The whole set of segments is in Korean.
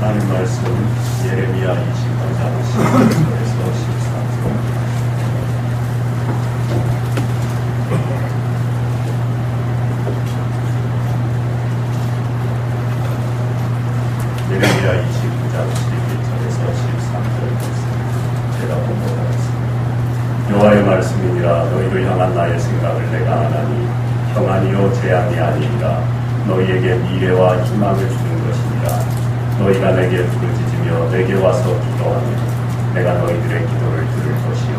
하나님 말씀 예레미야 29장 11절에서 13절. 예레미야 29장 11절에서 13절 말씀 제가 봉독하겠습니다. 여호와의 말씀이니라. 너희를 향한 나의 생각을 내가 아나니 평안이요 재앙이 아니니라. 너희에게 미래와 희망을 주는 것이니라. 너희가 내게 부르짖으며 내게 와서 기도하면 내가 너희들의 기도를 들을 것이요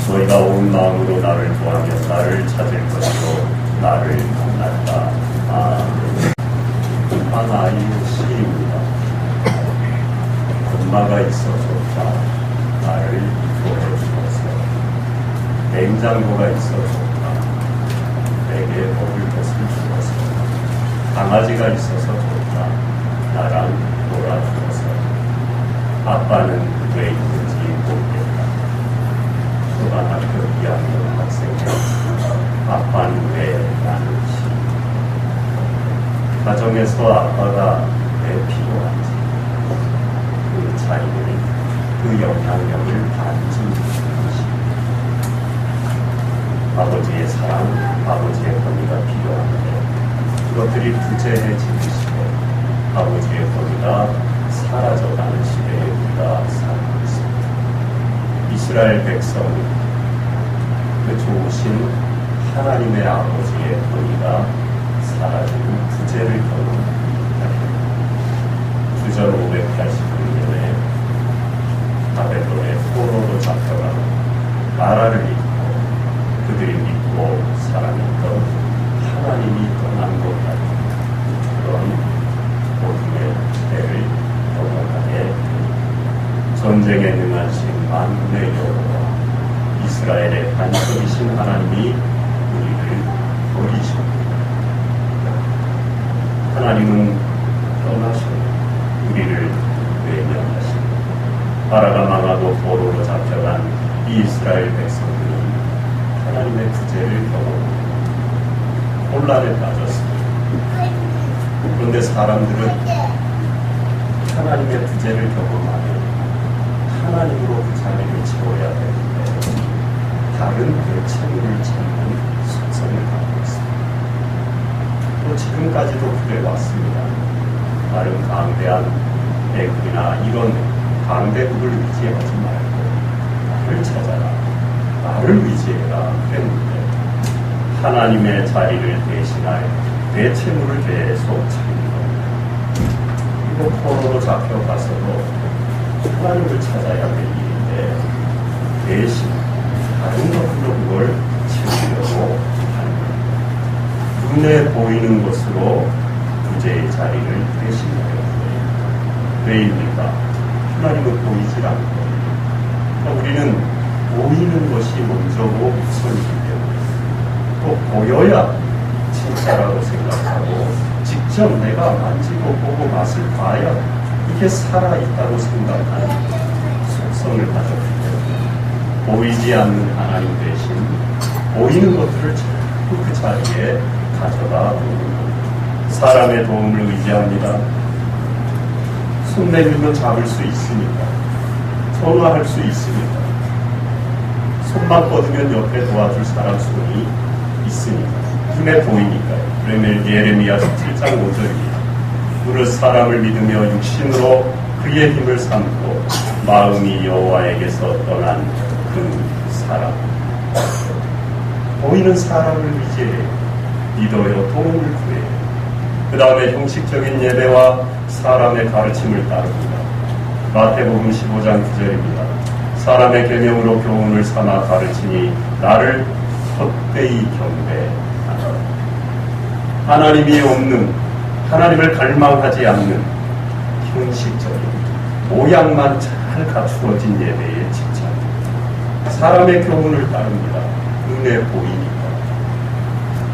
너희가 온 마음으로 나를 구하면 나를 찾을 것이요 나를 만날까. 아멘. 한 아이의 시입니다. 엄마가 있어줬다. 나를 구해 주어서. 냉장고가 있어줬다. 내게 먹을 것을 주어서. 강아지가 있어서 좋다. 나랑 놀아주어서. 아빠는 왜 있는지 모르겠다. 초등학교 2학년 학생이야. 아빠는 왜 나는지. 가정에서 아빠가 왜 필요한지. 그 자리를, 그 영향력을 반증하는 것이. 아버지의 사랑, 아버지의 권위가 필요한데 그것들이 부재해지는 시대, 아버지의 권위가 사라져가는 시대에 우리가 살고 있습니다. 이스라엘 백성은 그 좋으신 하나님의 아버지의 권위가 사라지는 부재를 경험합니다. 주전 586년에 바벨론의 포로로 잡혀가는 나라를 잊고 그들이 믿고 사랑했던 하나님이 떠난 것 같은 그런 어둠의 때를 경험하게 전쟁에 능하신 만군의 여호와 이스라엘의 반석이신 하나님이 우리를 버리십니다. 하나님은 떠나시고 우리를 외면하시고 나라가 망하고 포로로 잡혀간 이 이스라엘 백성들은 하나님의 구제를 경험하고 혼란에 빠졌습니다. 그런데 사람들은 하나님의 구제를 경험하면 하나님으로 그 자리를 채워야 되는데 다른 대체물을 찾는 속성을 갖고 있습니다. 또 지금까지도 그래 왔습니다. 다른 강대한 대국이나 이런 강대국을 의지하지 말고 나를 찾아라, 나를 의지해라 그랬는데 하나님의 자리를 대신할 대체물을 계속 찾는 겁니다. 이거 포로로 잡혀가서도 하나님을 찾아야 될 일인데 대신 다른 것으로 그걸 채우려고 하는 겁니다. 눈에 보이는 것으로 구제의 자리를 대신하려고 해요. 왜입니까? 하나님은 보이질 않고 그러니까 우리는 보이는 것이 먼저고 우선이기 때문에 또 보여야 진짜라고 생각하고 직접 내가 만지고 보고 맛을 봐야 이게 살아있다고 생각하는 속성을 가졌기 때문에 보이지 않는 하나님 대신 보이는 것들을 자꾸 그 자리에 가져다 놓는 겁니다. 사람의 도움을 의지합니다. 손 내밀면 잡을 수 있으니까 전화할 수 있으니까 손만 뻗으면 옆에 도와줄 사람 손이 있으니까 눈에 보이니까요. 그러면 예레미야 17장 5절입니다. 무릇 사람을 믿으며 육신으로 그의 힘을 삼고 마음이 여호와에게서 떠난 그 사람. 보이는 사람을 의지해 믿어요. 도움을 구해요. 그 다음에 형식적인 예배와 사람의 가르침을 따릅니다. 마태복음 15장 9절입니다. 사람의 계명으로 교훈을 삼아 가르치니 나를 헛되이 경배하라. 하나님이 없는, 하나님을 갈망하지 않는 형식적인 모양만 잘 갖추어진 예배에 집착합니다. 사람의 교훈을 따릅니다. 눈에 보이니까.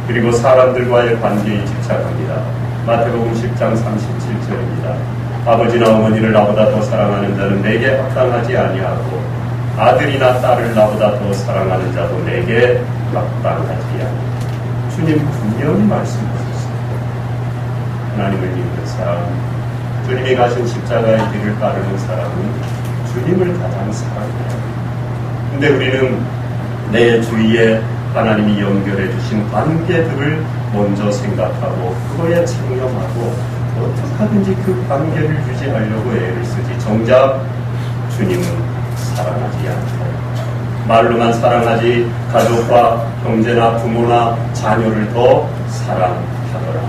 그리고 사람들과의 관계에 집착합니다. 마태복음 10장 37절입니다. 아버지나 어머니를 나보다 더 사랑하는 자는 내게 합당하지 아니하고 아들이나 딸을 나보다 더 사랑하는 자도 내게 합당하지 아니하고. 주님 분명히 말씀하셨습니다. 하나님을 믿는 사람, 주님이 가신 십자가의 길을 따르는 사람은 주님을 가장 사랑해요. 근데 우리는 내 주위에 하나님이 연결해 주신 관계들을 먼저 생각하고 그거에 창념하고 어떻게 하든지 그 관계를 유지하려고 애를 쓰지 정작 주님은 사랑하지 않아요. 말로만 사랑하지 가족과 형제나 부모나 자녀를 더 사랑하더라.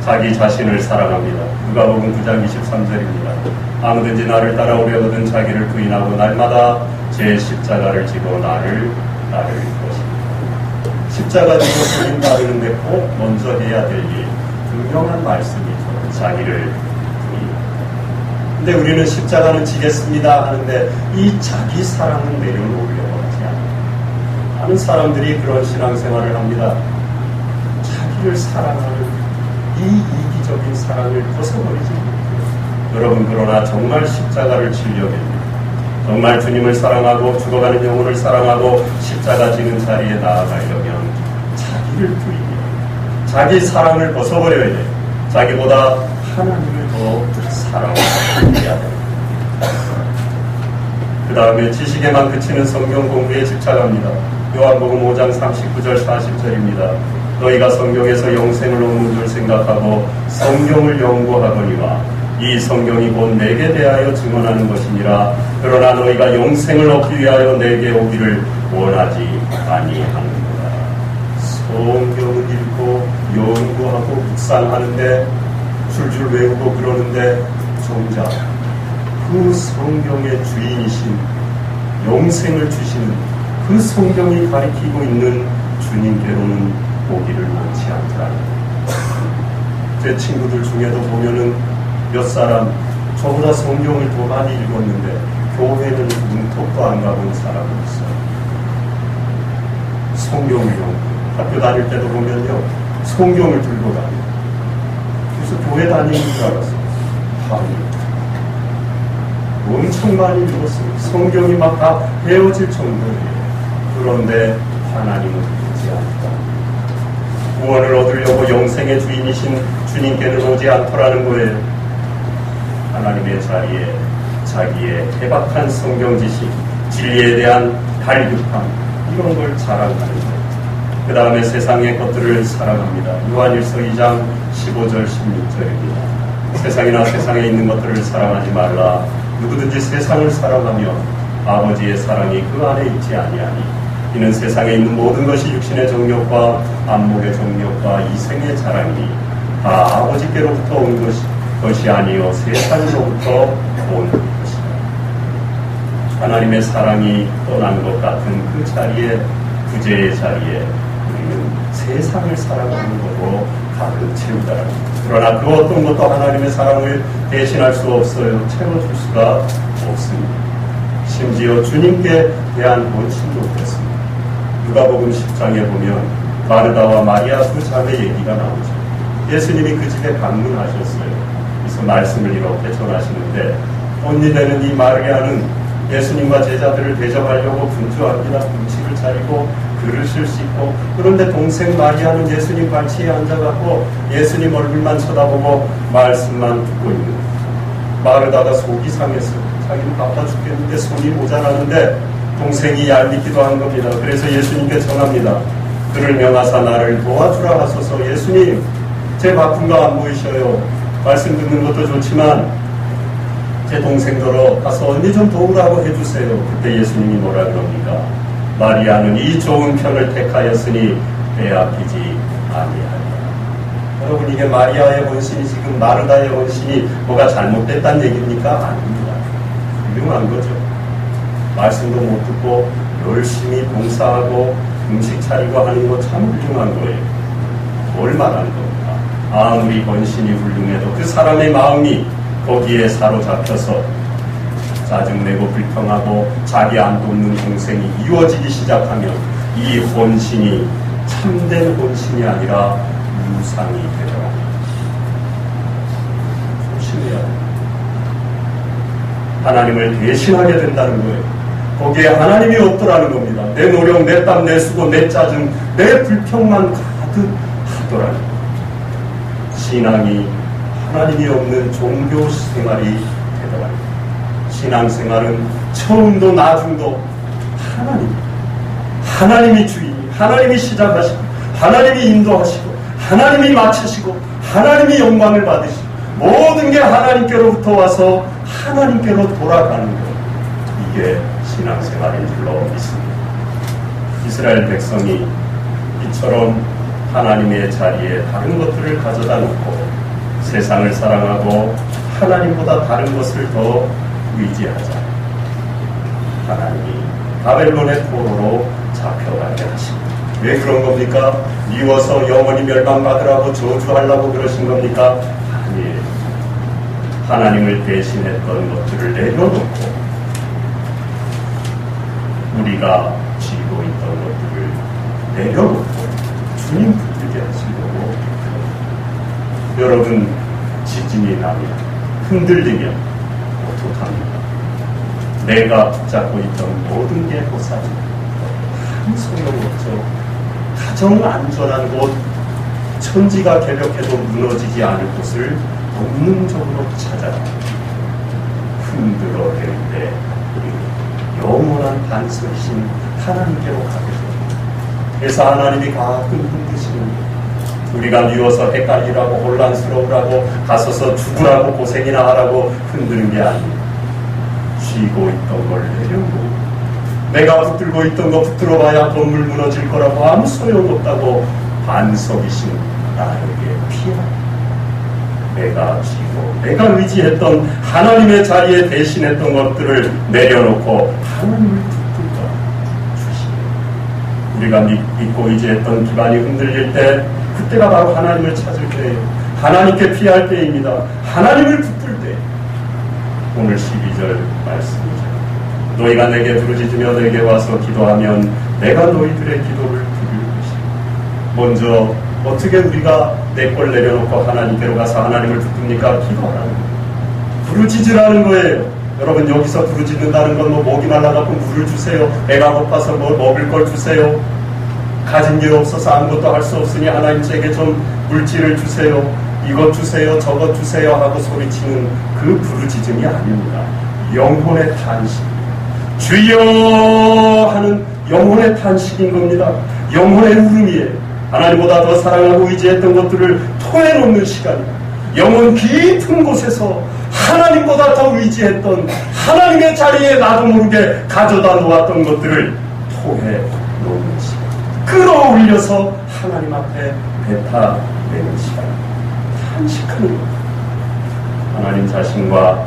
자기 자신을 사랑합니다. 누가복음 9장 23절입니다. 아무든지 나를 따라오려거든 자기를 부인하고 날마다 제 십자가를 지고 나를 따를 것입니다. 십자가 지고 주님 따르는데 꼭 먼저 해야 될 일, 분명한 말씀이죠. 자기를 부인하고. 근데 우리는 십자가는 지겠습니다 하는데 이 자기 사랑은 내려놓으려고 하지 않아요. 많은 사람들이 그런 신앙생활을 합니다. 자기를 사랑하는 이 이기적인 사랑을 벗어버리지 못해요. 여러분, 그러나 정말 십자가를 지려면 정말 주님을 사랑하고 죽어가는 영혼을 사랑하고 십자가 지는 자리에 나아가려면 자기를 부인해요. 자기 사랑을 벗어버려야 돼요. 자기보다 하나님을 더 사랑해야 돼요. 그 다음에 지식에만 그치는 성경 공부에 집착합니다. 요한복음 5장 39절 40절입니다. 너희가 성경에서 영생을 얻는 줄 생각하고 성경을 연구하거니와 이 성경이 곧 내게 대하여 증언하는 것이니라. 그러나 너희가 영생을 얻기 위하여 내게 오기를 원하지 아니하는구나. 성경을 읽고 연구하고 묵상하는데 줄줄 외우고 그러는데 정작 그 성경의 주인이신 영생을 주시는 그 성경이 가리키고 있는 주님께로는 오기를 원치 않더라. 제 친구들 중에도 보면은 몇 사람 저보다 성경을 더 많이 읽었는데 교회는 문턱도 안 가본 사람이 있어요. 성경을 연구. 학교 다닐 때도 보면요, 성경을 들고 다녀요. 그래서 교회 다니는 줄 알았어요. 엄청 많이 읽었어요. 성경이 막 다 헤어질 정도예요. 그런데 하나님은 그렇지 않다. 구원을 얻으려고 영생의 주인이신 주님께는 오지 않더라는 거예요. 하나님의 자리에 자기의 해박한 성경 지식, 진리에 대한 갈급함, 이런 걸 자랑하는 거예요. 그 다음에 세상의 것들을 사랑합니다. 요한일서 2장 15절 16절입니다. 세상이나 세상에 있는 것들을 사랑하지 말라. 누구든지 세상을 사랑하며 아버지의 사랑이 그 안에 있지 아니하니 이는 세상에 있는 모든 것이 육신의 정욕과 안목의 정욕과 이생의 자랑이니 다 아버지께로부터 온 것이 아니요 세상으로부터 온 것이다. 하나님의 사랑이 떠난 것 같은 그 자리에, 구제의 자리에 우리는 세상을 사랑하는 것으로 가득 채우다라는 것. 그러나 그 어떤 것도 하나님의 사랑을 대신할 수 없어요. 채워줄 수가 없습니다. 심지어 주님께 대한 원심도 그렇습니다. 누가복음 10장에 보면 마르다와 마리아 두 자매 얘기가 나오죠. 예수님이 그 집에 방문하셨어요. 그래서 말씀을 이렇게 전하시는데 언니 되는 이 마리아는 예수님과 제자들을 대접하려고 분주합니다. 음식을 차리고 그릇을 씻고, 그런데 동생 마리아는 예수님 발치에 앉아갖고 예수님 얼굴만 쳐다보고 말씀만 듣고 있는 거예요. 마르다가 속이 상했어요. 자기는 바빠 죽겠는데 손이 모자라는데 동생이 얄밉기도 한 겁니다. 그래서 예수님께 전합니다. 그를 명하사 나를 도와주라 하소서. 예수님, 제 바쁜 거 안 보이셔요. 말씀 듣는 것도 좋지만 제 동생더러 가서 언니 좀 도우라고 해주세요. 그때 예수님이 뭐라 그럽니까? 마리아는 이 좋은 편을 택하였으니 빼앗기지 아니하리라. 여러분, 이게 마리아의 헌신이 지금 마르다의 헌신이 뭐가 잘못됐다는 얘기입니까? 아닙니다. 훌륭한 거죠. 말씀도 못 듣고 열심히 봉사하고 음식 차리고 하는 거 참 훌륭한 거예요. 뭘 말하는 겁니까? 아무리 헌신이 훌륭해도 그 사람의 마음이 거기에 사로잡혀서 짜증내고 불평하고 자기 안 돕는 동생이 이루어지기 시작하면 이 헌신이 참된 헌신이 아니라 유상이 되더라. 조심해야 돼요. 하나님을 대신하게 된다는 거예요. 거기에 하나님이 없더라는 겁니다. 내 노력, 내 땀, 내 수고, 내 짜증, 내 불평만 가득하더라는 거예요. 신앙이 하나님이 없는 종교 생활이 되더라고요. 신앙생활은 처음도 나중도 하나님이 주인, 하나님이 시작하시고, 하나님이 인도하시고, 하나님이 마치시고, 하나님이 영광을 받으시고, 모든 게 하나님께로부터 와서 하나님께로 돌아가는 것, 이게 신앙생활인 줄로 믿습니다. 이스라엘 백성이 이처럼 하나님의 자리에 다른 것들을 가져다 놓고 세상을 사랑하고 하나님보다 다른 것을 더 의지하자, 하나님이 바벨론의 포로로 잡혀가게 하십니다. 왜 그런 겁니까? 미워서 영원히 멸망받으라고 저주하려고 그러신 겁니까? 아니에요. 하나님을 대신했던 것들을 내려놓고 우리가 쥐고 있던 것들을 내려놓고 주님 붙들게 하시려고. 여러분, 지진이 나면, 흔들리면 어떡합니까? 내가 붙잡고 있던 모든 게 부서집니다. 아무 소용없죠. 가장 안전한 곳, 천지가 개벽해도 무너지지 않을 곳을 본능적으로 찾아라. 흔들어댈 때 우리 영원한 반석이신 하나님께로 가게 됩니다. 그래서 하나님이 가끔 흔드시는, 우리가 미워서 헷갈리라고 혼란스러우라고 가서서 죽으라고 고생이나 하라고 흔드는 게 아닙니다. 쥐고 있던 걸 내려놓고, 내가 붙들고 있던 거 붙들어봐야 건물 무너질 거라고 아무 소용없다고 반석이신 나에게 피하라. 내가 쥐고 내가 의지했던 하나님의 자리에 대신했던 것들을 내려놓고 하나님을 붙들까 주시오. 우리가 믿고 의지했던 기반이 흔들릴 때, 그때가 바로 하나님을 찾을 때예요. 하나님께 피할 때입니다. 하나님을 붙들 때. 오늘 12절 말씀이죠. 너희가 내게 부르짖으며 내게 와서 기도하면 내가 너희들의 기도를 들을 것이다. 먼저 어떻게 우리가 내 걸 내려놓고 하나님께로 가서 하나님을 붙듭니까? 기도하라는 거예요. 부르짖으라는 거예요. 여러분, 여기서 부르짖는다는 건 뭐 목이 말라갖고 물을 주세요, 배가 고파서 뭐 먹을 걸 주세요, 가진 게 없어서 아무것도 할 수 없으니 하나님 제게 좀 물질을 주세요, 이것 주세요, 저것 주세요 하고 소리치는 그 부르짖음이 아닙니다. 영혼의 탄식, 주여 하는 영혼의 탄식인 겁니다. 영혼의 울음이에요. 하나님보다 더 사랑하고 의지했던 것들을 토해놓는 시간입니다. 영혼 깊은 곳에서 하나님보다 더 의지했던, 하나님의 자리에 나도 모르게 가져다 놓았던 것들을 토해놓는 시간, 끌어올려서 하나님 앞에 뱉어내는 시간, 탄식하는 것. 하나님 자신과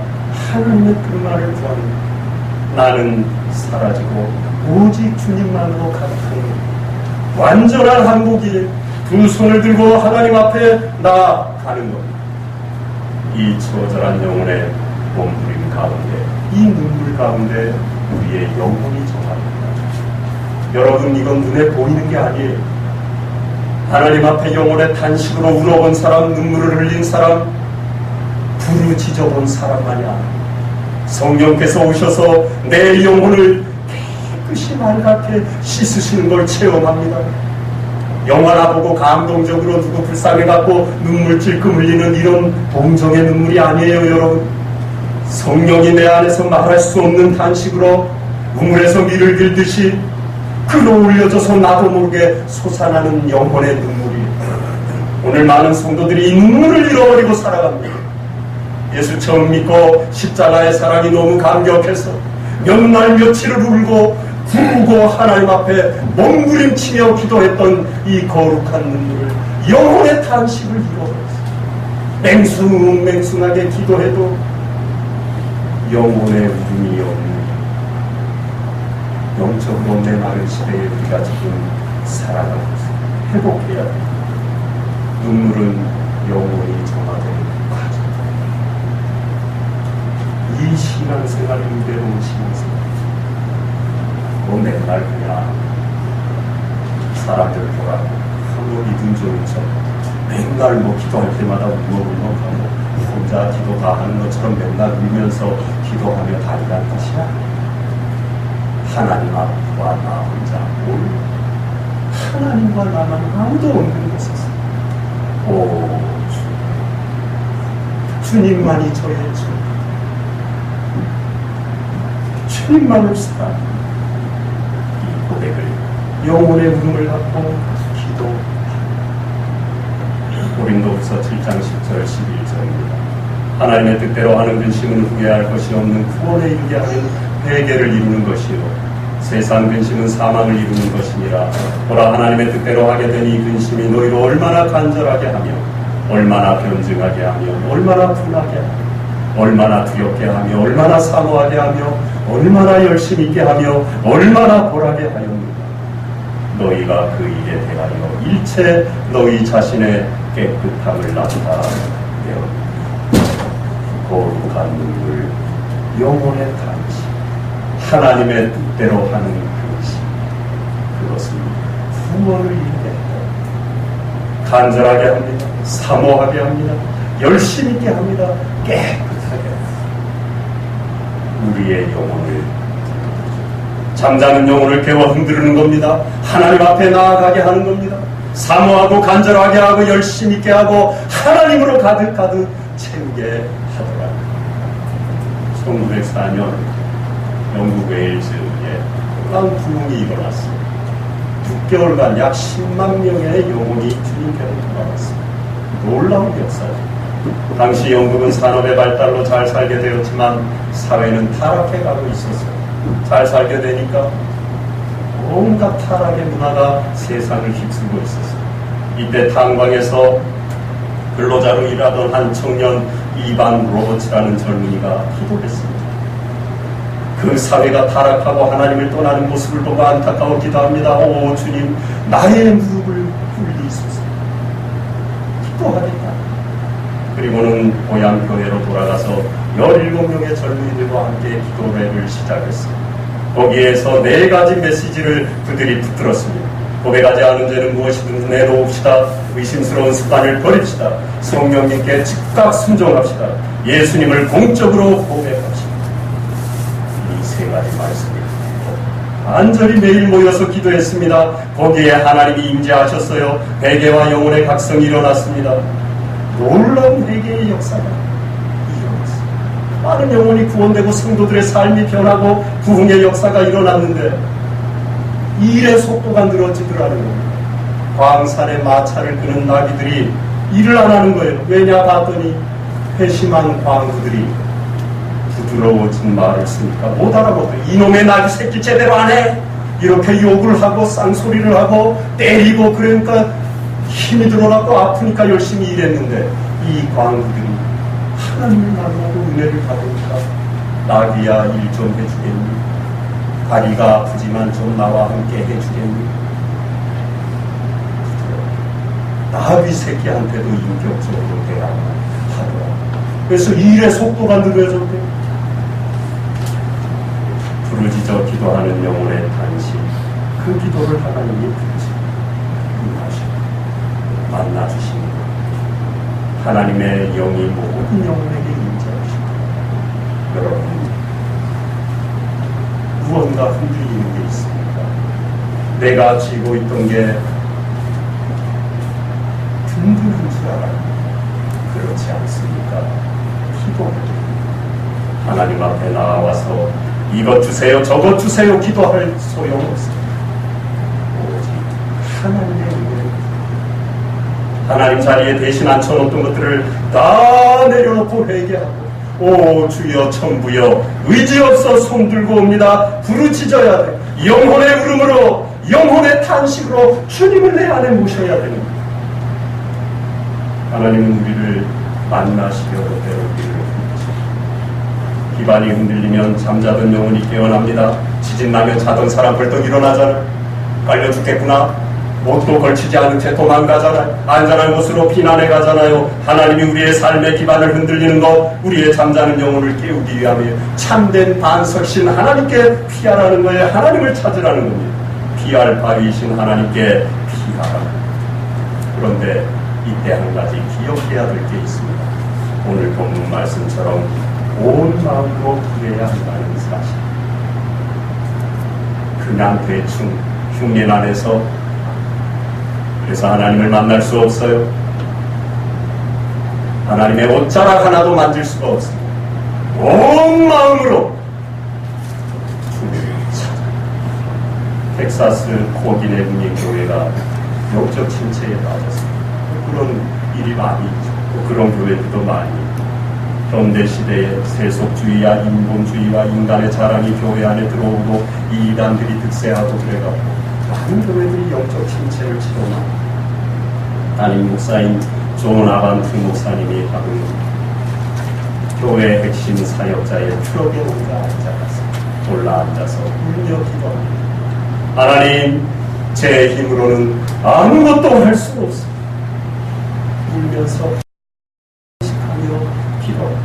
하나님의 끝말을 구합니다. 나는 사라지고 오직 주님만으로 가득한 것. 완전한 항복이 두 손을 들고 하나님 앞에 나아가는 겁니다. 이 처절한 영혼의 몸부림 가운데, 이 눈물 가운데 우리의 영혼이 정합니다. 여러분, 이건 눈에 보이는 게 아니에요. 하나님 앞에 영혼의 탄식으로 울어본 사람, 눈물을 흘린 사람, 부르짖어본 사람만이 아닙니다. 성령께서 오셔서 내 영혼을 깨끗이 맑게 씻으시는 걸 체험합니다. 영화나 보고 감동적으로 누구 불쌍해갖고 눈물 찔끔 흘리는 이런 동정의 눈물이 아니에요, 여러분. 성령이 내 안에서 말할 수 없는 탄식으로 우물에서 밀을 들듯이 끌어올려져서 나도 모르게 솟아나는 영혼의 눈물이. 오늘 많은 성도들이 이 눈물을 잃어버리고 살아갑니다. 예수 처음 믿고 십자가의 사랑이 너무 감격해서 몇 날 며칠을 울고 부르고 하나님 앞에 몸부림치며 기도했던 이 거룩한 눈물을, 영혼의 탄식을 잃어버렸어요. 맹숭맹숭하게 기도해도 영혼의 울음이 없는, 영적으로 내 마른 시대에 우리가 지금 살아가고 있어요. 회복해야 돼요. 눈물은 영혼이 정화되는 과정. 이 신앙생활이 은혜로운 신앙생활. 뭐 맨날 그냥 사람들 보라고 한번 이든 좋은 척 맨날 뭐 기도할 때마다 울먹울먹하고 혼자 기도 다 하는 것처럼 맨날 울면서 기도하며 다니라는 것이야. 하나님 앞과 나 혼자 오늘 하나님과 나만 아무도 없는 곳에서 오 주 주님만이 저의 주, 주님만을 사랑하는 이 고백을 영혼의 울음을 갖고 기도합니다. 고린도후서 7장 10절 11절입니다. 하나님의 뜻대로 하는 근심은 후회할 것이 없는 구원에 이르게 하는 회개를 이루는 것이요 세상 근심은 사망을 이루는 것이니라. 보라, 하나님의 뜻대로 하게 된 이 근심이 너희로 얼마나 간절하게 하며 얼마나 변증하게 하며 얼마나 분하게 하며 얼마나 두렵게 하며 얼마나 사모하게 하며 얼마나 열심히 있게 하며 얼마나 보라게 하였는가. 너희가 그 일에 대하여 일체 너희 자신의 깨끗함을 나타내어 거룩한 눈물, 영혼의 단지, 하나님의 뜻대로 하는 근심, 그것은 구원을 이루게 합니다. 간절하게 합니다. 사모하게 합니다. 열심히 있게 합니다. 깨끗하게 우리의 영혼을, 잠자는 영혼을 깨워 흔드는 겁니다. 하나님 앞에 나아가게 하는 겁니다. 사모하고 간절하게 하고 열심히 있게 하고 하나님으로 가득 채우게 하더라. 1904년 영국 웨일즈에 놀라운 부흥이 일어났습니다. 6개월간 약 10만 명의 영혼이 주님께로 돌아왔습니다. 놀라운 역사죠. 당시 영국은 산업의 발달로 잘 살게 되었지만 사회는 타락해가고 있었어요. 잘 살게 되니까 온갖 타락의 문화가 세상을 휩쓸고 있었어요. 이때 탄광에서 근로자로 일하던 한 청년 이반 로버츠라는 젊은이가 기도했습니다. 그 사회가 타락하고 하나님을 떠나는 모습을 보고 안타까워 기도합니다. 오 주님, 나의 무릎을 꿇리소서. 기도하겠다. 그리고는 고향 교회로 돌아가서 17명의 젊은이들과 함께 기도회를 시작했습니다. 거기에서 4가지 메시지를 그들이 붙들었습니다. 고백하지 않은 죄는 무엇이든 내놓읍시다. 의심스러운 습관을 버립시다. 성령님께 즉각 순종합시다. 예수님을 공적으로 고백합시다. 이 3가지 말씀입니다. 간절히 매일 모여서 기도했습니다. 거기에 하나님이 임재하셨어요. 회개와 영혼의 각성이 일어났습니다. 놀라운 회개의 역사가 일어났습니다. 많은 영혼이 구원되고 성도들의 삶이 변하고 부흥의 역사가 일어났는데 이 일의 속도가 늘어지더라는 겁니다. 광산에 마차를 끄는 나귀들이 일을 안 하는 거예요. 왜냐 봤더니 회심한 광부들이 부드러워진 말을 쓰니까 못 알아보더라고요. 이놈의 나귀 새끼 제대로 안 해! 이렇게 욕을 하고 쌍소리를 하고 때리고 그러니까 힘이 들어가고 아프니까 열심히 일했는데 이 광부들이 하나님을 만나고 은혜를 받으니까 나귀야 일 좀 해주겠니? 다리가 아프지만 좀 나와 함께 해주겠니? 나귀 새끼한테도 인격적으로 대하더라. 그래서 이 일의 속도가 느려졌대요. 부르짖어 기도하는 영혼의 단식, 그 기도를 하나님이 만나주십니다. 하나님의 영이 모든 영혼에게 임재하십니다. 여러분, 무언가 흔들리는 게 있습니까? 내가 쥐고 있던 게 든든한 줄 알아요. 그렇지 않습니까? 기도합니다. 하나님 앞에 나와서 이것 주세요, 저것 주세요 기도할 소용없습니다. 오직 하나님의 은혜, 하나님 자리에 대신 앉혀놓던 것들을 다 내려놓고 회개하고 오 주여 천부여 의지 없어 손들고 옵니다. 부르짖어야 돼. 영혼의 울음으로 영혼의 탄식으로 주님을 내 안에 모셔야 됩니다. 하나님은 우리를 만나시려고 때로 우리를 흔드십니다. 기반이 흔들리면 잠자던 영혼이 깨어납니다. 지진나면 자던 사람 벌떡 일어나잖아. 깔려 죽겠구나. 옷도 걸치지 않은 채 도망가잖아요. 안전한 곳으로 피난해 가잖아요. 하나님이 우리의 삶의 기반을 흔들리는 것, 우리의 잠자는 영혼을 깨우기 위함에 참된 반석신 하나님께 피하라는 거예요. 하나님을 찾으라는 겁니다. 피할 바위이신 하나님께 피하라. 그런데 이때 한 가지 기억해야 될 게 있습니다. 오늘 본문 말씀처럼 온 마음으로 구해야 한다는 사실. 그냥 대충 흉내 안에서 그래서 하나님을 만날 수 없어요. 하나님의 옷자락 하나도 만질 수가 없습니다. 온 마음으로 주님을 찾아. 텍사스 코긴의 분위교회가 영적 침체에 빠졌습니다. 그런 일이 많이 있죠. 그런 교회들도 많이 있고, 현대 시대의 세속주의와 인본주의와 인간의 자랑이 교회 안에 들어오고 이 이단들이 득세하고 그래가지고 많은 교회들이 영적 침체를 치러나고, 담임 목사인 존 아반트 목사님이 하는 교회 핵심 사역자의 트럭에 올라 앉아서 울며 기도합니다. 하나님, 제 힘으로는 아무것도 할 수 없습니다. 울면서 하며 기도.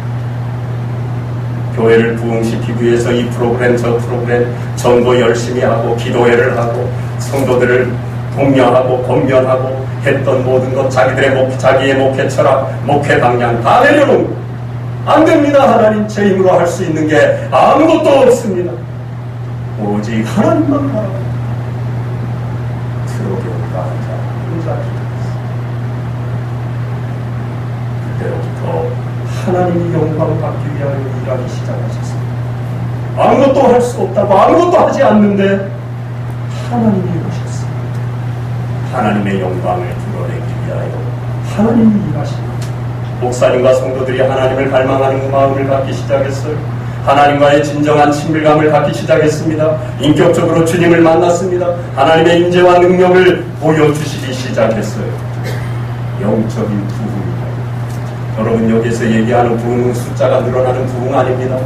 교회를 부흥시키기 위해서 이 프로그램 저 프로그램 전도 열심히 하고 기도회를 하고 성도들을 독려하고 권면하고 했던 모든 것, 자기의 목회 철학, 목회 방향 다 내려놓은 안 됩니다. 하나님, 제 힘으로 할 수 있는 게 아무것도 없습니다. 오직 하나님만 바라봅니다. 트로교가 혼자 기도했습니다. 그때로부터 하나님이 영광 받기 위하여 일하기 시작하셨습니다. 아무것도 할 수 없다고 아무것도 하지 않는데 하나님이 오셨습니다. 하나님의 영광을 드러내기 위하여 하나님이 일하십니다. 목사님과 성도들이 하나님을 갈망하는 마음을 갖기 시작했어요. 하나님과의 진정한 친밀감을 갖기 시작했습니다. 인격적으로 주님을 만났습니다. 하나님의 인재와 능력을 보여주시기 시작했어요. 영적인 부흥입니다. 여러분, 여기서 얘기하는 부흥은 숫자가 늘어나는 부흥 아닙니다.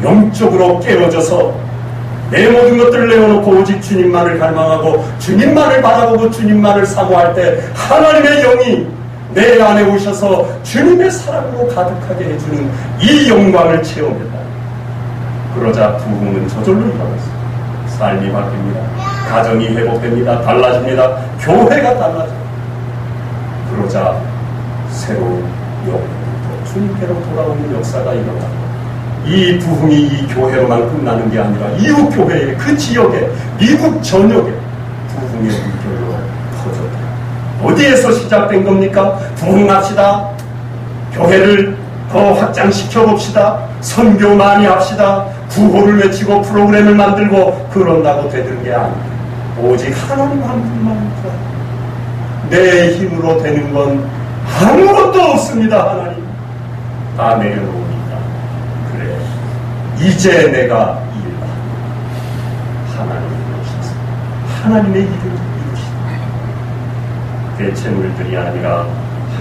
영적으로 깨어져서 내 모든 것들을 내어놓고 오직 주님만을 갈망하고 주님만을 바라보고 주님만을 사모할 때 하나님의 영이 내 안에 오셔서 주님의 사랑으로 가득하게 해주는 이 영광을 체험했다. 그러자 부흥은 저절로 일어났습니다. 삶이 바뀝니다. 가정이 회복됩니다. 달라집니다. 교회가 달라져요. 그러자 새로운 영부터 주님께로 돌아오는 역사가 일어납니다. 이 부흥이 이 교회로만 끝나는 게 아니라 이웃 교회에, 그 지역에, 미국 전역에 부흥의 물결로 터졌다. 어디에서 시작된 겁니까? 부흥합시다. 교회를 더 확장시켜 봅시다. 선교 많이 합시다. 구호를 외치고 프로그램을 만들고 그런다고 되는 게 아닙니다. 오직 하나님 한 분만입니다. 내 힘으로 되는 건 아무것도 없습니다. 하나님 다 내려놓으니까. 그래, 이제 내가 일한다. 하나님을 이루시다. 하나님의 일을 이루시다. 대체물들이 아니라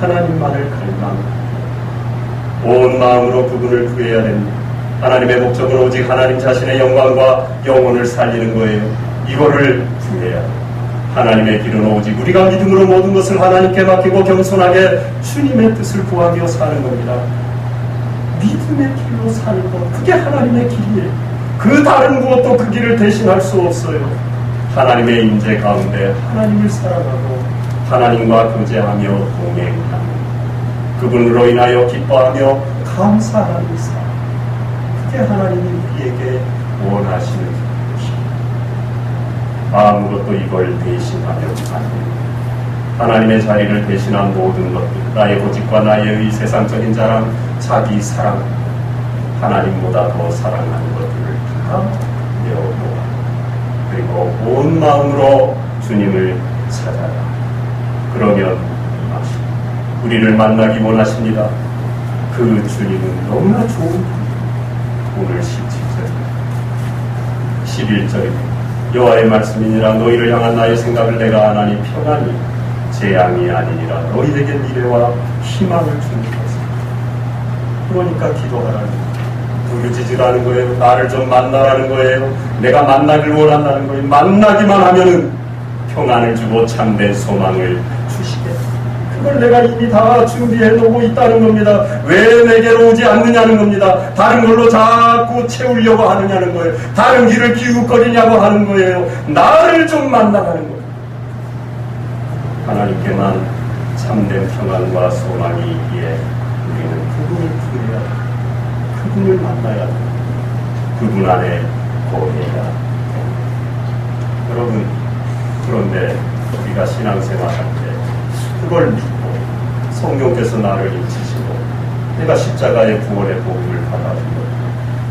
하나님만을 갈망하고 온 마음으로 그분을 구해야 됩니다. 하나님의 목적은 오직 하나님 자신의 영광과 영혼을 살리는 거예요. 이거를 구해야 돼요. 하나님의 길은 오직 우리가 믿음으로 모든 것을 하나님께 맡기고 겸손하게 주님의 뜻을 구하며 사는 겁니다. 믿음의 길로 사는 것, 그게 하나님의 길이에요. 그 다른 무엇도 그 길을 대신할 수 없어요. 하나님의 임재 가운데 하나님을 사랑하고 하나님과 교제하며 동행하는, 그분으로 인하여 기뻐하며 감사하는 삶, 그게 하나님이 우리에게 원하시는 것입니다. 아무것도 이걸 대신하면 안 됩니다. 하나님의 자리를 대신한 모든 것들, 나의 고집과 나의 의, 세상적인 자랑, 자기 사랑, 하나님보다 더 사랑하는 것들을 다 내어놓아. 그리고 온 마음으로 주님을 찾아라. 그러면 우리를 만나기 원하십니다. 그 주님은 너무나 좋은 분입니다. 오늘 17절 11절입니다. 여호와의 말씀이니라. 너희를 향한 나의 생각을 내가 아나니 평안이 재앙이 아니니라. 너희에게 미래와 희망을 주는 것입니다. 그러니까 기도하라는 거예요. 부르짖으라는 거예요. 나를 좀 만나라는 거예요. 내가 만나길 원한다는 거예요. 만나기만 하면은 평안을 주고 참된 소망을 주시겠다. 그걸 내가 이미 다 준비해 놓고 있다는 겁니다. 왜 내게로 오지 않느냐는 겁니다. 다른 걸로 자꾸 채우려고 하느냐는 거예요. 다른 길을 기웃거리냐고 하는 거예요. 나를 좀 만나라는 거예요. 하나님께만 참된 평안과 소망이 있기에 우리는 그분을 구해야 합니다. 그분을 만나야 합니다. 그분 안에 거해야 합니다. 여러분, 그런데 우리가 신앙생활 할 때 그걸 믿고 성령께서 나를 인치시고 내가 십자가의 구원의 복음을 받아주고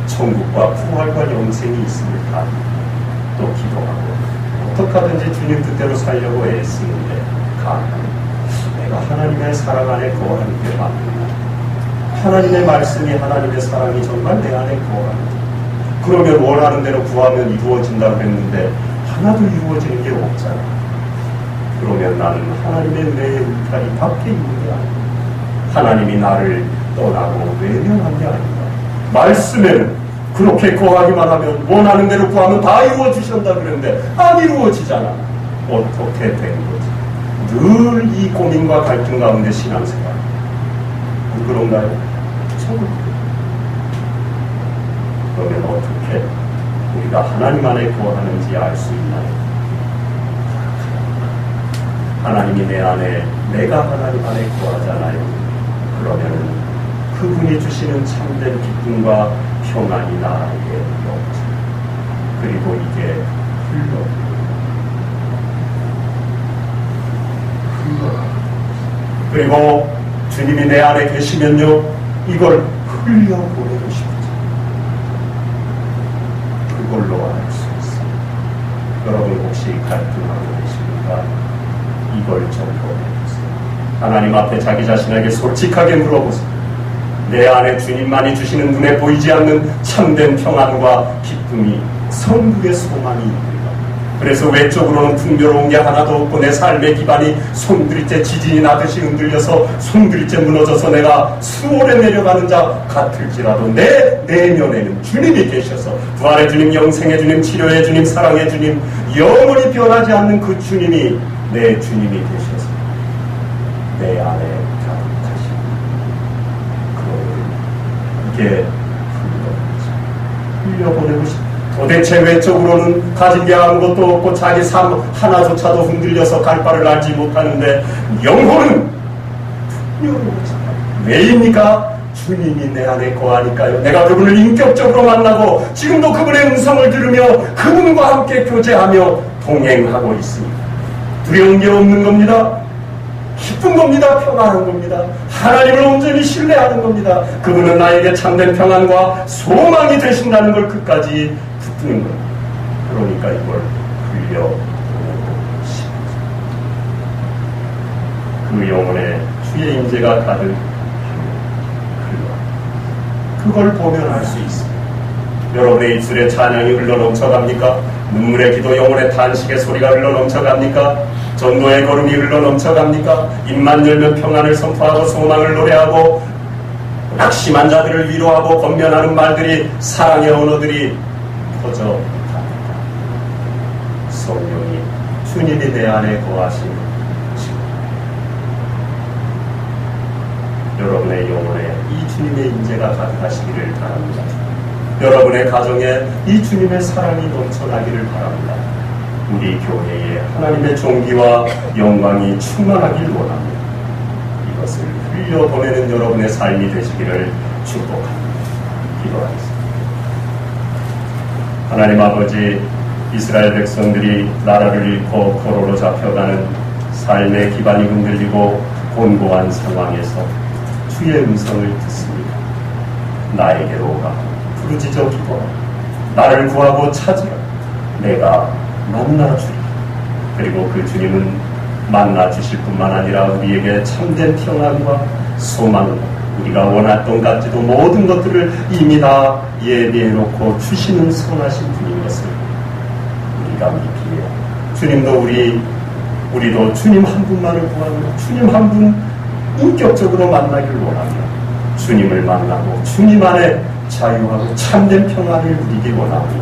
천국과 부활과 영생이 있음을 다 또 기도하고 어떻게 하든지 주님 뜻대로 살려고 애쓰는데 내가 하나님의 사랑 안에 거하는 게 맞는가? 하나님의 말씀이 하나님의 사랑이 정말 내 안에 거하는가? 그러면 원하는 대로 구하면 이루어진다고 했는데 하나도 이루어지는 게 없잖아. 그러면 나는 하나님의 은혜의 울타리 밖에 있는 게 아닌가? 하나님이 나를 떠나고 외면한 게 아닌가? 말씀에는 그렇게 거하기만 하면 원하는 대로 구하면 다 이루어지신다 그랬는데 안 이루어지잖아. 어떻게 된 거지? 늘 이 고민과 갈등 가운데 신앙생활. 안 그런가요? 저도 그러면 어떻게 우리가 하나님 안에 거하는지 알 수 있나요? 하나님이 내 안에, 내가 하나님 안에 거하잖아요. 그러면 그분이 주시는 참된 기쁨과 평안이 나에게 없죠. 그리고 이게 그리고 주님이 내 안에 계시면요, 이걸 흘려보내고 싶죠. 그걸로 알 수 있어요. 여러분 혹시 갈등하고 계십니까? 이걸 좀 보내주세요. 하나님 앞에 자기 자신에게 솔직하게 물어보세요. 내 안에 주님만이 주시는 눈에 보이지 않는 참된 평안과 기쁨이 성국의 소망이 있는가? 그래서 외적으로는 풍요로운 게 하나도 없고 내 삶의 기반이 손들이째 지진이 나듯이 흔들려서 손들이째 무너져서 내가 수월에 내려가는 자 같을지라도 내 내면에는 주님이 계셔서 부활의 주님, 영생의 주님, 치료의 주님, 사랑의 주님, 영원히 변하지 않는 그 주님이 내 주님이 계셔서 내 안에 이게 흘려보내고 싶다. 도대체 외적으로는 가진 게 아무것도 없고 자기 삶 하나조차도 흔들려서 갈 바를 알지 못하는데 영혼은 왜입니까? 주님이 내 안에 거하니까요. 내가 그분을 인격적으로 만나고 지금도 그분의 음성을 들으며 그분과 함께 교제하며 동행하고 있습니다. 두려운 게 없는 겁니다. 기쁜 겁니다. 평안한 겁니다. 하나님을 온전히 신뢰하는 겁니다. 그분은 나에게 참된 평안과 소망이 되신다는 걸 끝까지 붙드는 겁니다. 그러니까 이걸 흘려보내고 싶습니다. 그 영혼에 주의 임재가 가득 그걸 보면 알 수 있습니다. 여러분의 입술에 찬양이 흘러넘쳐갑니까? 눈물의 기도, 영혼의 탄식의 소리가 흘러넘쳐갑니까? 전도의 걸음이 흘러넘쳐갑니까? 입만 열면 평안을 선포하고 소망을 노래하고 낙심한 자들을 위로하고 권면하는 말들이, 사랑의 언어들이 퍼져갑니까? 성령이, 주님이 내 안에 거하시는 지금 여러분의 영혼에 이 주님의 임재가 가득하시기를 바랍니다. 여러분의 가정에 이 주님의 사랑이 넘쳐나기를 바랍니다. 우리 교회에 하나님의 존귀와 영광이 충만하길 원합니다. 이것을 흘려보내는 여러분의 삶이 되시기를 축복합니다. 기도하겠습니다. 하나님 아버지, 이스라엘 백성들이 나라를 잃고 포로로 잡혀가는 삶의 기반이 흔들리고 곤고한 상황에서 주의 음성을 듣습니다. 나에게로 오라, 부르짖어 기도하라. 나를 구하고 찾으라. 내가 만나주리. 그리고 그 주님은 만나주실 뿐만 아니라 우리에게 참된 평안과 소망을, 우리가 원했던 같지도 모든 것들을 이미 다 예비해놓고 주시는 선하신 분인 것을 우리가 믿기에, 주님도 우리도 주님 한 분만을 구하며 주님 한 분 인격적으로 만나길 원하며 주님을 만나고 주님 안에 자유하고 참된 평안을 누리기 원하오니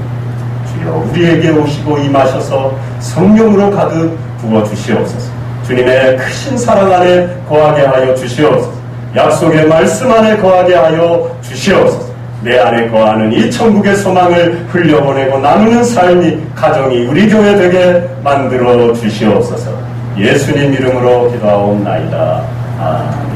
주여 우리에게 오시고 임하셔서 성령으로 가득 부어주시옵소서. 주님의 크신 사랑 안에 거하게 하여 주시옵소서. 약속의 말씀 안에 거하게 하여 주시옵소서. 내 안에 거하는 이 천국의 소망을 흘려보내고 나누는 삶이, 가정이 우리 교회 되게 만들어 주시옵소서. 예수님 이름으로 기도하옵나이다. 아멘.